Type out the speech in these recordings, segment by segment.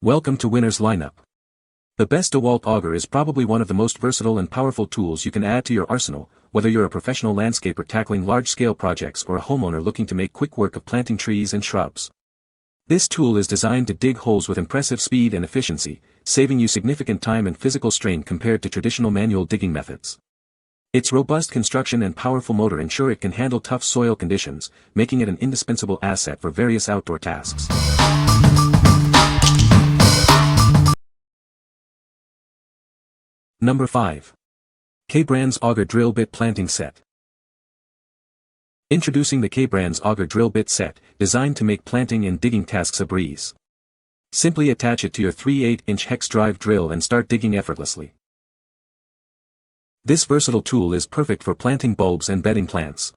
Welcome to Winner's Lineup. The best Dewalt Auger is probably one of the most versatile and powerful tools you can add to your arsenal, whether you're a professional landscaper tackling large-scale projects or a homeowner looking to make quick work of planting trees and shrubs. This tool is designed to dig holes with impressive speed and efficiency, saving you significant time and physical strain compared to traditional manual digging methods. Its robust construction and powerful motor ensure it can handle tough soil conditions, making it an indispensable asset for various outdoor tasks. Number 5. K-Brands Auger Drill Bit Planting Set. Introducing the K-Brands Auger Drill Bit Set, designed to make planting and digging tasks a breeze. Simply attach it to your 3/8-inch hex drive drill and start digging effortlessly. This versatile tool is perfect for planting bulbs and bedding plants.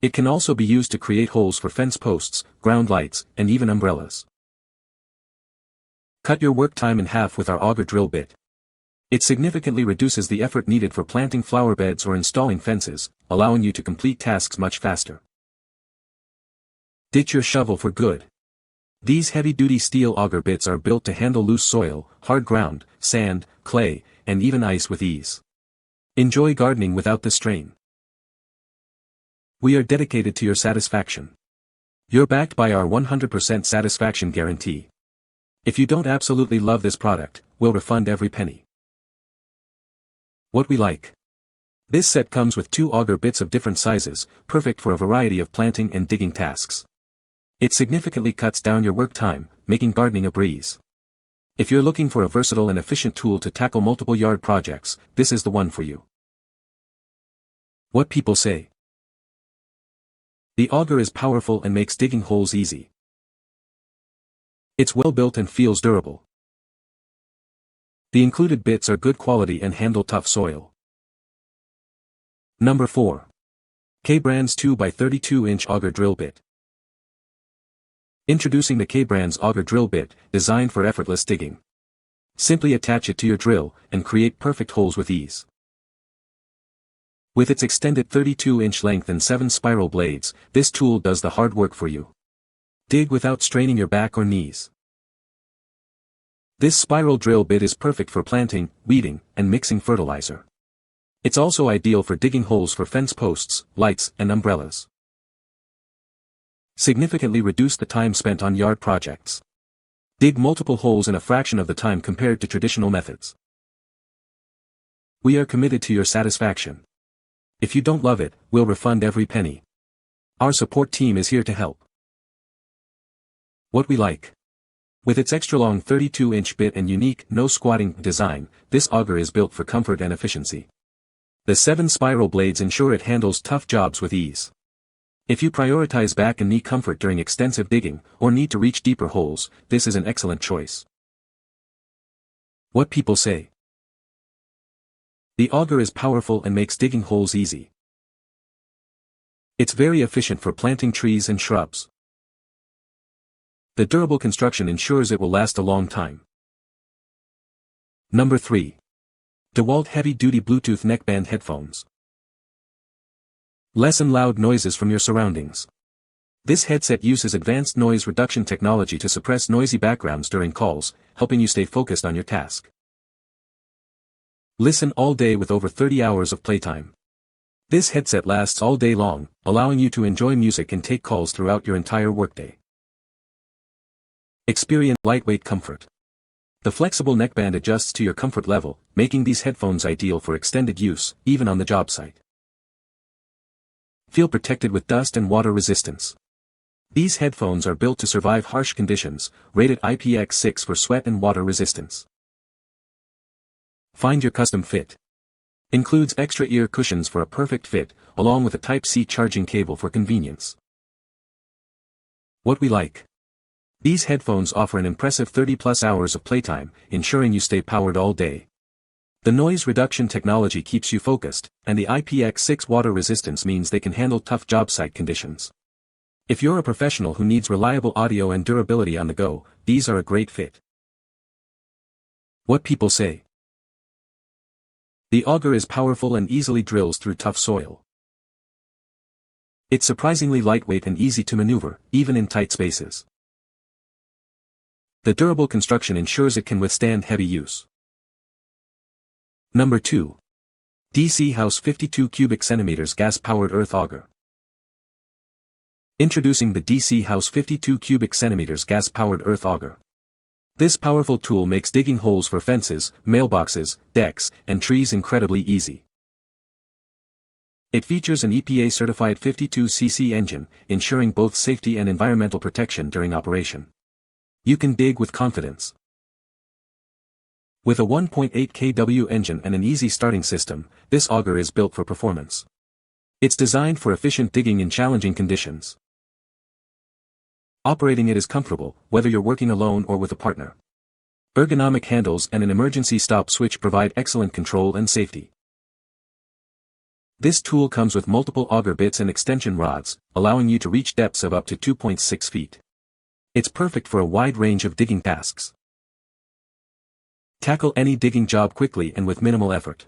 It can also be used to create holes for fence posts, ground lights, and even umbrellas. Cut your work time in half with our auger drill bit. It significantly reduces the effort needed for planting flower beds or installing fences, allowing you to complete tasks much faster. Ditch your shovel for good. These heavy-duty steel auger bits are built to handle loose soil, hard ground, sand, clay, and even ice with ease. Enjoy gardening without the strain. We are dedicated to your satisfaction. You're backed by our 100% satisfaction guarantee. If you don't absolutely love this product, we'll refund every penny. What we like. This set comes with 2 auger bits of different sizes, perfect for a variety of planting and digging tasks. It significantly cuts down your work time, making gardening a breeze. If you're looking for a versatile and efficient tool to tackle multiple yard projects, this is the one for you. What people say. The auger is powerful and makes digging holes easy. It's well built and feels durable. The included bits are good quality and handle tough soil. Number 4. K-Brands 2x32-inch Auger Drill Bit. Introducing the K-Brands Auger Drill Bit, designed for effortless digging. Simply attach it to your drill, and create perfect holes with ease. With its extended 32-inch length and 7 spiral blades, this tool does the hard work for you. Dig without straining your back or knees. This spiral drill bit is perfect for planting, weeding, and mixing fertilizer. It's also ideal for digging holes for fence posts, lights, and umbrellas. Significantly reduce the time spent on yard projects. Dig multiple holes in a fraction of the time compared to traditional methods. We are committed to your satisfaction. If you don't love it, we'll refund every penny. Our support team is here to help. What we like. With its extra-long 32-inch bit and unique, no-squatting design, this auger is built for comfort and efficiency. The 7 spiral blades ensure it handles tough jobs with ease. If you prioritize back and knee comfort during extensive digging, or need to reach deeper holes, this is an excellent choice. What people say. The auger is powerful and makes digging holes easy. It's very efficient for planting trees and shrubs. The durable construction ensures it will last a long time. Number 3. Dewalt Heavy-Duty Bluetooth Neckband Headphones. Lessen loud noises from your surroundings. This headset uses advanced noise reduction technology to suppress noisy backgrounds during calls, helping you stay focused on your task. Listen all day with over 30 hours of playtime. This headset lasts all day long, allowing you to enjoy music and take calls throughout your entire workday. Experience lightweight comfort. The flexible neckband adjusts to your comfort level, making these headphones ideal for extended use, even on the job site. Feel protected with dust and water resistance. These headphones are built to survive harsh conditions, rated IPX6 for sweat and water resistance. Find your custom fit. Includes extra ear cushions for a perfect fit, along with a Type-C charging cable for convenience. What we like. These headphones offer an impressive 30+ hours of playtime, ensuring you stay powered all day. The noise reduction technology keeps you focused, and the IPX6 water resistance means they can handle tough job site conditions. If you're a professional who needs reliable audio and durability on the go, these are a great fit. What people say. The auger is powerful and easily drills through tough soil. It's surprisingly lightweight and easy to maneuver, even in tight spaces. The durable construction ensures it can withstand heavy use. Number 2. DC House 52 cubic centimeters gas-powered earth auger. Introducing the DC House 52 cubic centimeters gas-powered earth auger. This powerful tool makes digging holes for fences, mailboxes, decks, and trees incredibly easy. It features an EPA-certified 52cc engine, ensuring both safety and environmental protection during operation. You can dig with confidence. With a 1.8 kW engine and an easy starting system, this auger is built for performance. It's designed for efficient digging in challenging conditions. Operating it is comfortable, whether you're working alone or with a partner. Ergonomic handles and an emergency stop switch provide excellent control and safety. This tool comes with multiple auger bits and extension rods, allowing you to reach depths of up to 2.6 feet. It's perfect for a wide range of digging tasks. Tackle any digging job quickly and with minimal effort.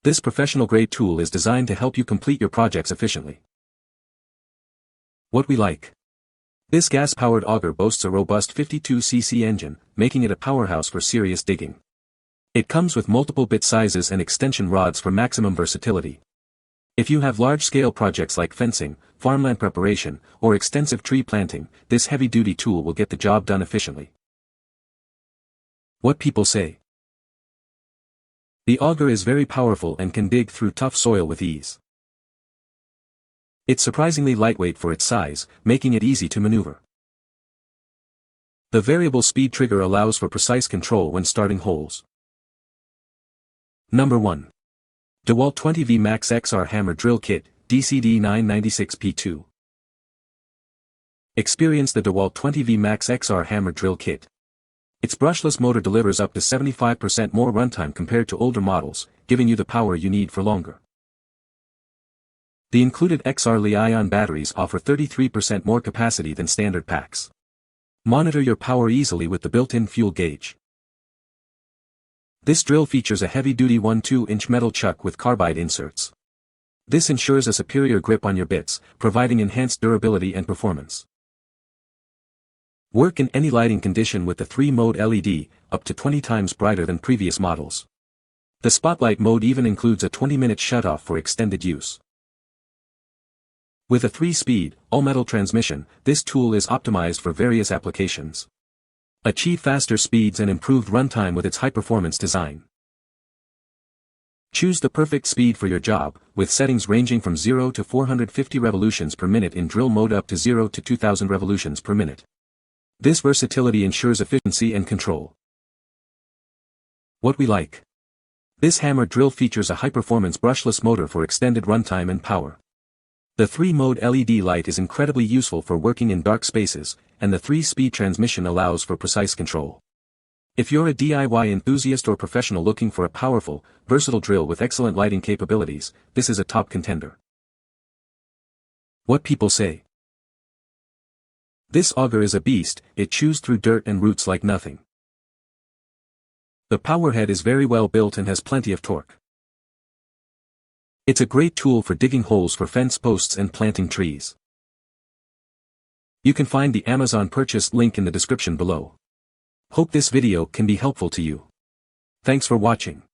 This professional-grade tool is designed to help you complete your projects efficiently. What we like. This gas-powered auger boasts a robust 52cc engine, making it a powerhouse for serious digging. It comes with multiple bit sizes and extension rods for maximum versatility. If you have large-scale projects like fencing, farmland preparation, or extensive tree planting, this heavy-duty tool will get the job done efficiently. What people say. The auger is very powerful and can dig through tough soil with ease. It's surprisingly lightweight for its size, making it easy to maneuver. The variable speed trigger allows for precise control when starting holes. Number 1. Dewalt 20V Max XR Hammer Drill Kit, DCD 996P2. Experience the Dewalt 20V Max XR Hammer Drill Kit. Its brushless motor delivers up to 75% more runtime compared to older models, giving you the power you need for longer. The included XR Li-ion batteries offer 33% more capacity than standard packs. Monitor your power easily with the built-in fuel gauge. This drill features a heavy-duty 1/2-inch metal chuck with carbide inserts. This ensures a superior grip on your bits, providing enhanced durability and performance. Work in any lighting condition with the 3-mode LED, up to 20 times brighter than previous models. The spotlight mode even includes a 20-minute shutoff for extended use. With a 3-speed, all-metal transmission, this tool is optimized for various applications. Achieve faster speeds and improved runtime with its high-performance design. Choose the perfect speed for your job, with settings ranging from 0 to 450 revolutions per minute in drill mode up to 0 to 2000 revolutions per minute. This versatility ensures efficiency and control. What we like. This hammer drill features a high-performance brushless motor for extended runtime and power. The 3-mode LED light is incredibly useful for working in dark spaces, and the 3-speed transmission allows for precise control. If you're a DIY enthusiast or professional looking for a powerful, versatile drill with excellent lighting capabilities, this is a top contender. What people say. This auger is a beast, it chews through dirt and roots like nothing. The powerhead is very well built and has plenty of torque. It's a great tool for digging holes for fence posts and planting trees. You can find the Amazon purchase link in the description below. Hope this video can be helpful to you. Thanks for watching.